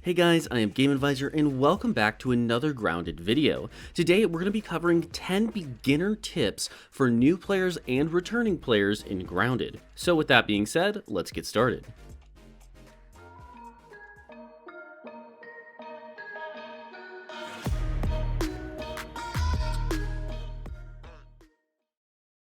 Hey guys, I am Game Advisor and welcome back to another Grounded video. Today we're going to be covering 10 beginner tips for new players and returning players in Grounded. So with that being said, let's get started.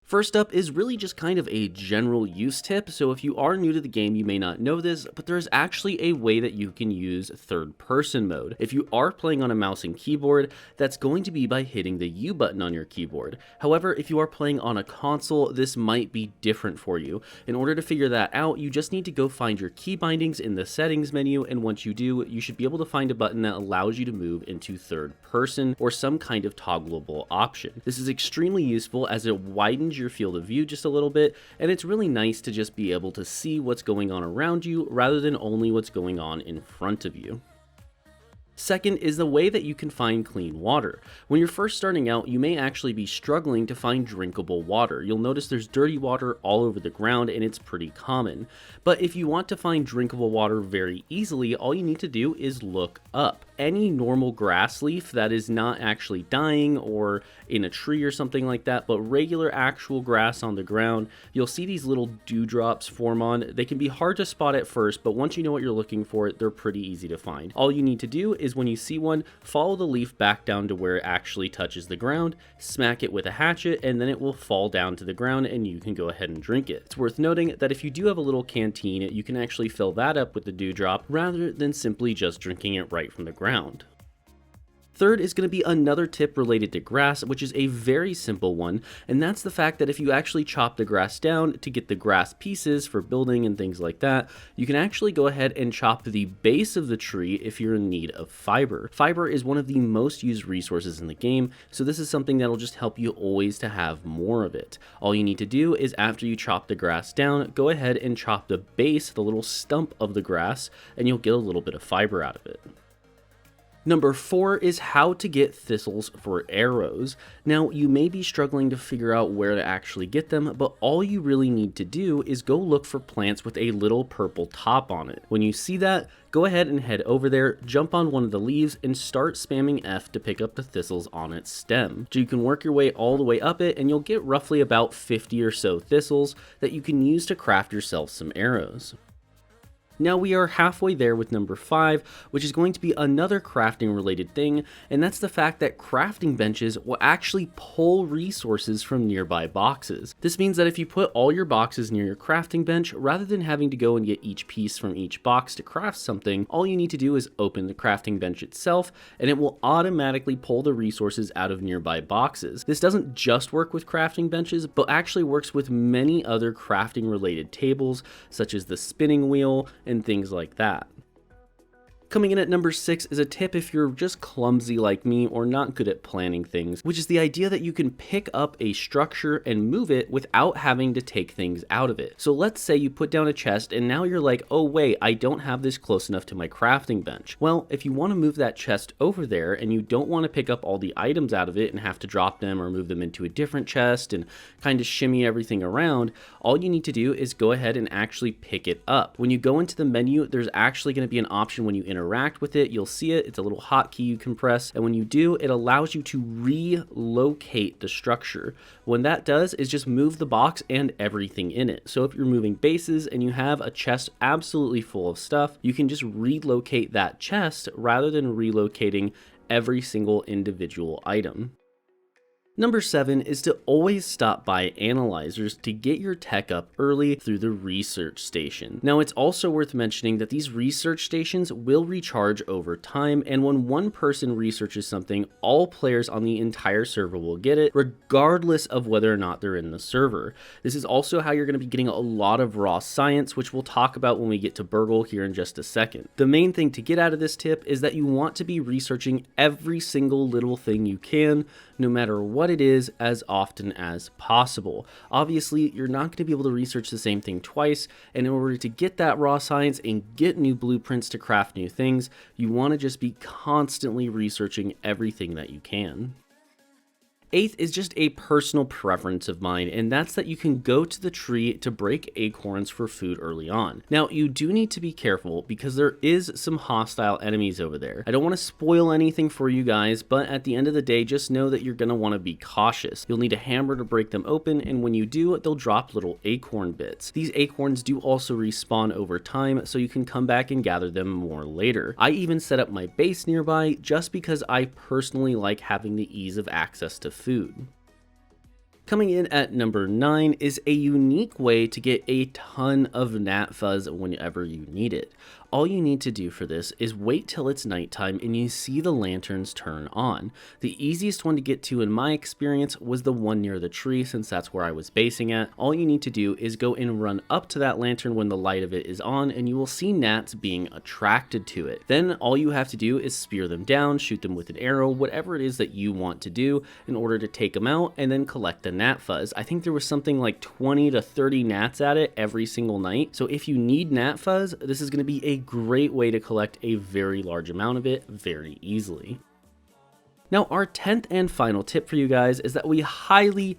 First up is really just kind of a general use tip, so if you are new to the game you may not know this, but there's actually a way that you can use third person mode. If you are playing on a mouse and keyboard, that's going to be by hitting the U button on your keyboard. However, if you are playing on a console, this might be different for you. In order to figure that out, you just need to go find your key bindings in the settings menu, and once you do, you should be able to find a button that allows you to move into third person or some kind of toggleable option. This is extremely useful as it widens your field of view just a little bit, and it's really nice to just be able to see what's going on around you rather than only what's going on in front of you. Second is the way that you can find clean water. When you're first starting out, you may actually be struggling to find drinkable water. You'll notice there's dirty water all over the ground and it's pretty common. But if you want to find drinkable water very easily, all you need to do is look up. Any normal grass leaf that is not actually dying or in a tree or something like that, but regular actual grass on the ground, you'll see these little dewdrops form on. They can be hard to spot at first, but once you know what you're looking for, they're pretty easy to find. All you need to do is when you see one, follow the leaf back down to where it actually touches the ground, smack it with a hatchet, and then it will fall down to the ground and you can go ahead and drink it. It's worth noting that if you do have a little canteen, you can actually fill that up with the dewdrop rather than simply just drinking it right from the ground. Third is going to be another tip related to grass, which is a very simple one, and that's the fact that if you actually chop the grass down to get the grass pieces for building and things like that, you can actually go ahead and chop the base of the tree if you're in need of fiber. Fiber is one of the most used resources in the game, so this is something that'll just help you always to have more of it. All you need to do is after you chop the grass down, go ahead and chop the base, the little stump of the grass, and you'll get a little bit of fiber out of it. Number 4 is how to get thistles for arrows. Now, you may be struggling to figure out where to actually get them, but all you really need to do is go look for plants with a little purple top on it. When you see that, go ahead and head over there, jump on one of the leaves, and start spamming F to pick up the thistles on its stem. So you can work your way all the way up it, and you'll get roughly about 50 or so thistles that you can use to craft yourself some arrows. Now we are halfway there with number 5, which is going to be another crafting related thing, and that's the fact that crafting benches will actually pull resources from nearby boxes. This means that if you put all your boxes near your crafting bench, rather than having to go and get each piece from each box to craft something, all you need to do is open the crafting bench itself, and it will automatically pull the resources out of nearby boxes. This doesn't just work with crafting benches, but actually works with many other crafting related tables, such as the spinning wheel, and things like that. Coming in at number 6 is a tip if you're just clumsy like me or not good at planning things, which is the idea that you can pick up a structure and move it without having to take things out of it. So let's say you put down a chest and now you're like, oh wait, I don't have this close enough to my crafting bench. Well, if you want to move that chest over there and you don't want to pick up all the items out of it and have to drop them or move them into a different chest and kind of shimmy everything around, all you need to do is go ahead and actually pick it up. When you go into the menu, there's actually going to be an option when you interact with it, you'll see it, it's a little hotkey you can press, and when you do, it allows you to relocate the structure. When that does is just move the box and everything in it. So if you're moving bases and you have a chest absolutely full of stuff, you can just relocate that chest rather than relocating every single individual item. Number 7 is to always stop by analyzers to get your tech up early through the research station. Now it's also worth mentioning that these research stations will recharge over time, and when one person researches something, all players on the entire server will get it, regardless of whether or not they're in the server. This is also how you're going to be getting a lot of raw science, which we'll talk about when we get to Burgle here in just a second. The main thing to get out of this tip is that you want to be researching every single little thing you can, no matter what it is, as often as possible. Obviously, you're not going to be able to research the same thing twice, and in order to get that raw science and get new blueprints to craft new things, you want to just be constantly researching everything that you can. Eighth is just a personal preference of mine, and that's that you can go to the tree to break acorns for food early on. Now, you do need to be careful because there is some hostile enemies over there. I don't want to spoil anything for you guys, but at the end of the day, just know that you're going to want to be cautious. You'll need a hammer to break them open, and when you do, they'll drop little acorn bits. These acorns do also respawn over time, so you can come back and gather them more later. I even set up my base nearby just because I personally like having the ease of access to food. Coming in at number 9 is a unique way to get a ton of gnat fuzz whenever you need it. All you need to do for this is wait till it's nighttime and you see the lanterns turn on. The easiest one to get to in my experience was the one near the tree, since that's where I was basing at. All you need to do is go and run up to that lantern when the light of it is on, and you will see gnats being attracted to it. Then all you have to do is spear them down, shoot them with an arrow, whatever it is that you want to do in order to take them out, and then collect the gnat fuzz. I think there was something like 20 to 30 gnats at it every single night. So if you need gnat fuzz, this is going to be a great way to collect a very large amount of it very easily. Now, our 10th and final tip for you guys is that we highly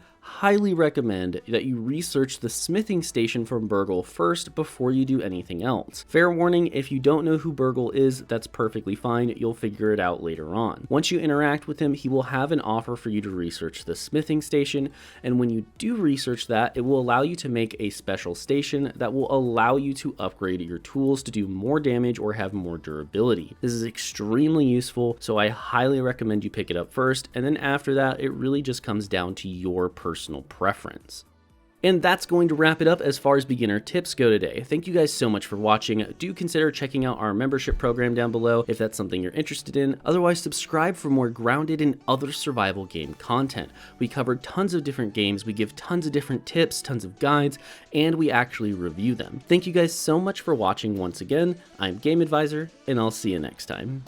recommend that you research the smithing station from Burgle first before you do anything else. Fair warning, if you don't know who Burgle is, that's perfectly fine. You'll figure it out later on. Once you interact with him, he will have an offer for you to research the smithing station, and when you do research that, it will allow you to make a special station that will allow you to upgrade your tools to do more damage or have more durability. This is extremely useful, so I highly recommend you pick it up first, and then after that, it really just comes down to your personal preference. And that's going to wrap it up as far as beginner tips go today. Thank you guys so much for watching. Do consider checking out our membership program down below if that's something you're interested in. Otherwise, subscribe for more grounded and other survival game content. We cover tons of different games, we give tons of different tips, tons of guides, and we actually review them. Thank you guys so much for watching once again. I'm Game Advisor, and I'll see you next time.